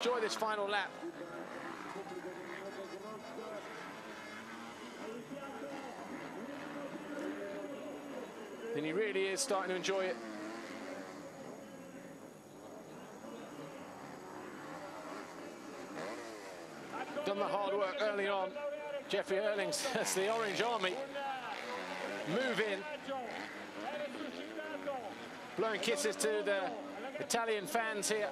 Enjoy this final lap. And he really is starting to enjoy it. Done the hard work early on. Jeffrey Herlings, that's the Orange Army. Move in. Blowing kisses to the Italian fans here.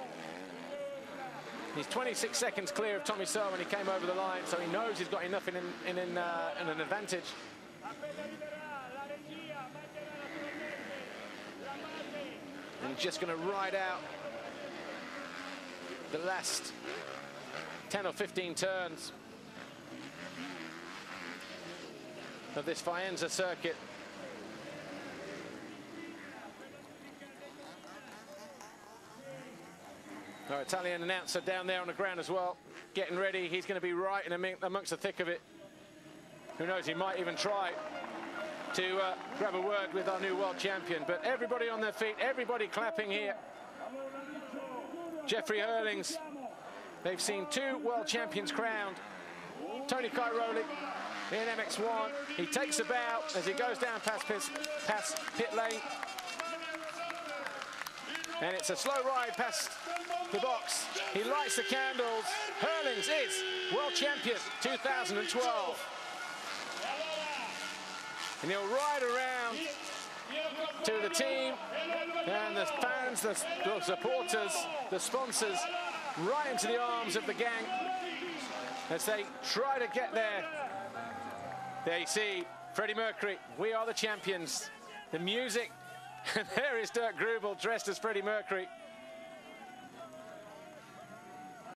He's 26 seconds clear of Tommy Searle when he came over the line, so he knows he's got enough in an advantage. And he's just going to ride out the last 10 or 15 turns of this Faenza circuit. Our Italian announcer down there on the ground as well, getting ready. He's going to be right in amongst the thick of it. Who knows, he might even try to grab a word with our new world champion. But everybody on their feet, everybody clapping here. Jeffrey Herlings, they've seen 2 world champions crowned. Tony Cairoli in MX1. He takes a bow as he goes down past pit lane. And it's a slow ride past the box. He lights the candles. Herlings is world champion 2012. And he'll ride around to the team and the fans, the supporters, the sponsors, right into the arms of the gang as they try to get there. There you see Freddie Mercury, we are the champions. The music, and there is Dirk Grubel dressed as Freddie Mercury.